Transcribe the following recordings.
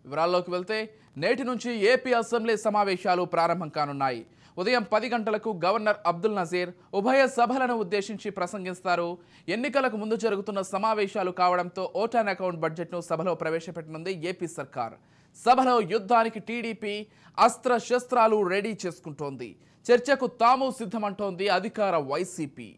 వివరాల్లోకి వెళ్తే నేటి నుంచి ఏపీ అసెంబ్లీ సమావేశాలు ప్రారంభం కానున్నాయి. ఉదయం 10 గంటలకు గవర్నర్ అబ్దుల్ నజీర్ ఉభయ సభలను ఉద్దేశించి ప్రసంగిస్తారు. ఎన్నికలకు ముందు జరుగుతున్న సమావేశాలు కావడంతో ఓట్ అండ్ అకౌంట్ బడ్జెట్ను సభలో ప్రవేశపెట్టనుంది ఏపీ సర్కార్. సభలో యుద్ధానికి టీడీపీ అస్త్ర శస్త్రాలు రెడీ చేసుకుంటోంది. చర్చకు తాము సిద్ధమంటోంది అధికార వైసీపీ.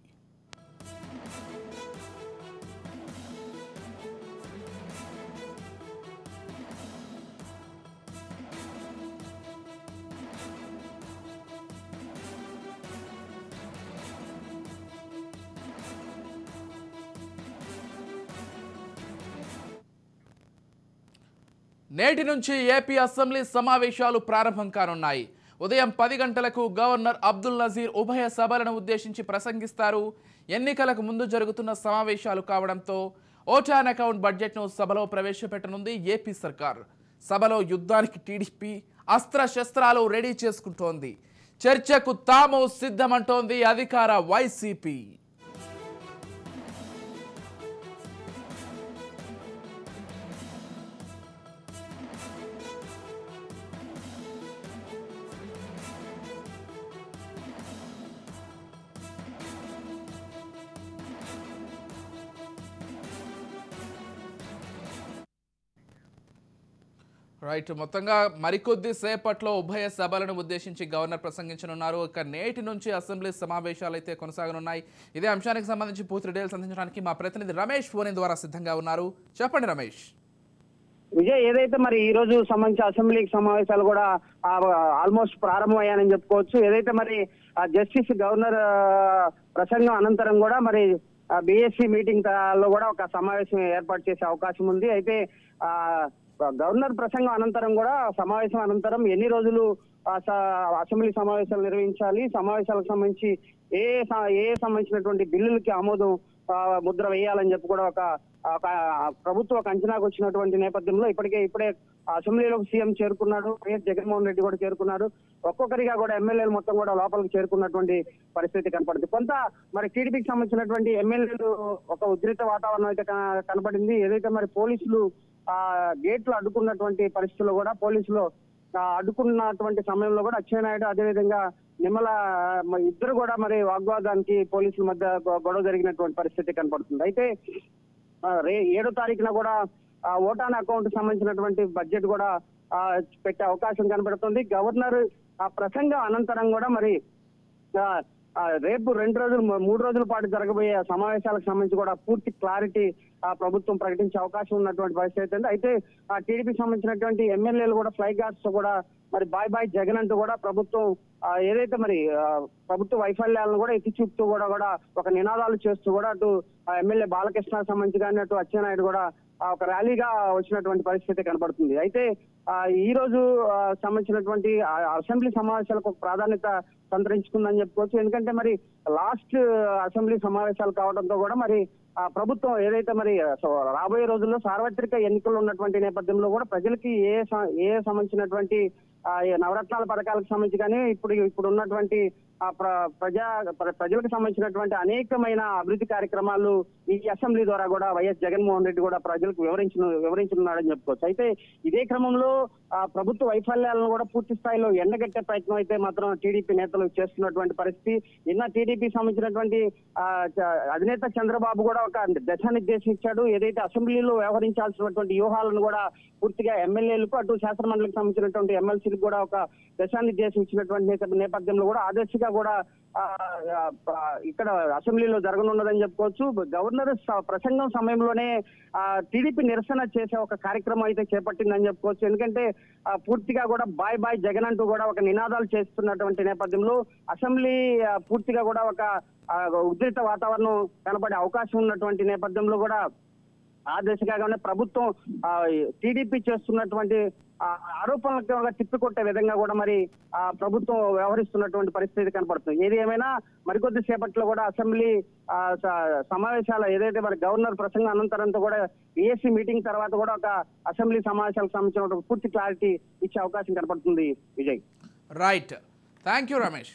నేటి నుంచి ఏపీ అసెంబ్లీ సమావేశాలు ప్రారంభం కానున్నాయి. ఉదయం 10 గంటలకు గవర్నర్ అబ్దుల్ నజీర్ ఉభయ సభలను ఉద్దేశించి ప్రసంగిస్తారు. ఎన్నికలకు ముందు జరుగుతున్న సమావేశాలు కావడంతో ఓట్ అండ్ అకౌంట్ బడ్జెట్ను సభలో ప్రవేశపెట్టనుంది ఏపీ సర్కార్. సభలో యుద్ధానికి టీడీపీ అస్త్ర శస్త్రాలు రెడీ చేసుకుంటోంది. చర్చకు తాము సిద్ధమంటోంది అధికార వైసీపీ. రైట్, మొత్తంగా మరికొద్ది సేపట్లో ఉభయ సభలను ఉద్దేశించి గవర్నర్ ప్రసంగించనున్నారు. ఇక నేటి నుంచి అసెంబ్లీ సమావేశాలు అయితే కొనసాగనున్నాయి. ఇదే అంశానికి సంబంధించి పూర్తి డీటెయిల్స్ అందించడానికి మా ప్రతినిధి రమేష్ ఫోన్ ద్వారా సిద్ధంగా ఉన్నారు. చెప్పండి రమేష్. విజయ్, ఏదైతే మరి ఈ రోజు సంబంధించి అసెంబ్లీ సమావేశాలు కూడా ఆల్మోస్ట్ ప్రారంభమయ్యాయని చెప్పుకోవచ్చు. ఏదైతే మరి జస్టిస్ గవర్నర్ ప్రసంగం అనంతరం కూడా మరి బీఎస్సీ మీటింగ్ లో కూడా ఒక సమావేశం ఏర్పాటు చేసే అవకాశం ఉంది. అయితే గవర్నర్ ప్రసంగం అనంతరం కూడా సమావేశం అనంతరం ఎన్ని రోజులు అసెంబ్లీ సమావేశాలు నిర్వహించాలి, సమావేశాలకు సంబంధించి ఏ సంబంధించినటువంటి బిల్లులకి ఆమోదం ముద్ర వేయాలని చెప్పి కూడా ఒక ప్రభుత్వ అంచనాకు వచ్చినటువంటి నేపథ్యంలో ఇప్పుడే అసెంబ్లీలోకి సీఎం చేరుకున్నాడు, వైఎస్ జగన్మోహన్ రెడ్డి కూడా చేరుకున్నారు. ఒక్కొక్కరిగా కూడా ఎమ్మెల్యేలు మొత్తం కూడా లోపలికి చేరుకున్నటువంటి పరిస్థితి కనపడుతుంది. కొంత మరి టీడీపీకి సంబంధించినటువంటి ఎమ్మెల్యేలు ఒక ఉద్రిక్త వాతావరణం అయితే కనపడింది. ఏదైతే మరి పోలీసులు గేట్లు అడ్డుకున్నటువంటి పరిస్థితుల్లో కూడా పోలీసులు అడ్డుకున్నటువంటి సమయంలో కూడా అచ్చెన్నాయుడు అదేవిధంగా నిమ్మల ఇద్దరు కూడా మరి వాగ్వాదానికి పోలీసుల మధ్య గొడవ జరిగినటువంటి పరిస్థితి కనపడుతుంది. అయితే 7వ తారీఖున కూడా ఓట్ ఆన్ అకౌంట్ సంబంధించినటువంటి బడ్జెట్ కూడా పెట్టే అవకాశం కనబడుతుంది. గవర్నర్ ప్రసంగం అనంతరం కూడా మరి రేపు 3 రోజుల పాటు జరగబోయే సమావేశాలకు సంబంధించి కూడా పూర్తి క్లారిటీ ప్రభుత్వం ప్రకటించే అవకాశం ఉన్నటువంటి పరిస్థితి ఉంది. అయితే టీడీపీకి సంబంధించినటువంటి ఎమ్మెల్యేలు కూడా ఫ్లై గార్డ్స్ తో కూడా మరి బాయ్ జగన్ అంటూ కూడా ప్రభుత్వం ఏదైతే మరి ప్రభుత్వ వైఫల్యాలను కూడా ఎత్తి చూపుతూ కూడా ఒక నినాదాలు చేస్తూ కూడా అటు ఎమ్మెల్యే బాలకృష్ణకు సంబంధించి కానీ అటు అచ్చెన్నాయుడు కూడా ఒక ర్యాలీగా వచ్చినటువంటి పరిస్థితి కనబడుతుంది. అయితే ఈ రోజు సంబంధించినటువంటి అసెంబ్లీ సమావేశాలకు ఒక ప్రాధాన్యత సంతరించుకుందని చెప్పుకోవచ్చు. ఎందుకంటే మరి లాస్ట్ అసెంబ్లీ సమావేశాలు కావడంతో కూడా మరి ప్రభుత్వం ఏదైతే మరి రాబోయే రోజుల్లో సార్వత్రిక ఎన్నికలు ఉన్నటువంటి నేపథ్యంలో కూడా ప్రజలకి ఏ సంబంధించినటువంటి నవరత్నాల పథకాలకు సంబంధించి కానీ ఇప్పుడు ఉన్నటువంటి ప్రజలకు సంబంధించినటువంటి అనేకమైన అభివృద్ధి కార్యక్రమాలు ఈ అసెంబ్లీ ద్వారా కూడా వైఎస్ జగన్మోహన్ రెడ్డి కూడా ప్రజలకు వివరించనున్నాడని చెప్పుకోవచ్చు. అయితే ఇదే క్రమంలో ప్రభుత్వ వైఫల్యాలను కూడా పూర్తి స్థాయిలో ఎండగట్టే ప్రయత్నం అయితే మాత్రం టీడీపీ నేతలు చేస్తున్నటువంటి పరిస్థితి. నిన్న టీడీపీ సంబంధించినటువంటి అధినేత చంద్రబాబు కూడా ఒక దిశానిర్దేశం ఇచ్చాడు. ఏదైతే అసెంబ్లీలో వ్యవహరించాల్సినటువంటి వ్యూహాలను కూడా పూర్తిగా ఎమ్మెల్యేలకు అటు శాసనమండలికి సంబంధించినటువంటి ఎమ్మెల్సీలకు కూడా ఒక దిశానిర్దేశం ఇచ్చినటువంటి నేపథ్యంలో కూడా ఆదేశిగా కూడా ఇక్కడ అసెంబ్లీలో జరగనున్నదని చెప్పుకోవచ్చు. గవర్నర్ ప్రసంగం సమయంలోనే టీడీపీ నిరసన చేసే ఒక కార్యక్రమం అయితే చేపట్టిందని చెప్పుకోవచ్చు. ఎందుకంటే పూర్తిగా కూడా బాయ్ జగన్ అంటూ కూడా ఒక నినాదాలు చేస్తున్నటువంటి నేపథ్యంలో అసెంబ్లీ పూర్తిగా కూడా ఒక ఉద్రిక్త వాతావరణం కనబడే అవకాశం ఉన్నటువంటి నేపథ్యంలో కూడా ఆ దిశగానే ప్రభుత్వం టీడీపీ చేస్తున్నటువంటి ఆరోపణలకు తిప్పికొట్టే విధంగా కూడా మరి ప్రభుత్వం వ్యవహరిస్తున్నటువంటి పరిస్థితి కనపడుతుంది. ఏది ఏమైనా మరికొద్ది సేపట్లో కూడా అసెంబ్లీ సమావేశాలు ఏదైతే మరి గవర్నర్ ప్రసంగం అనంతరంతో కూడా బీఎస్సీ మీటింగ్ తర్వాత కూడా ఒక అసెంబ్లీ సమావేశాలకు సంబంధించిన పూర్తి క్లారిటీ ఇచ్చే అవకాశం కనపడుతుంది. Vijay, right, thank you Ramesh.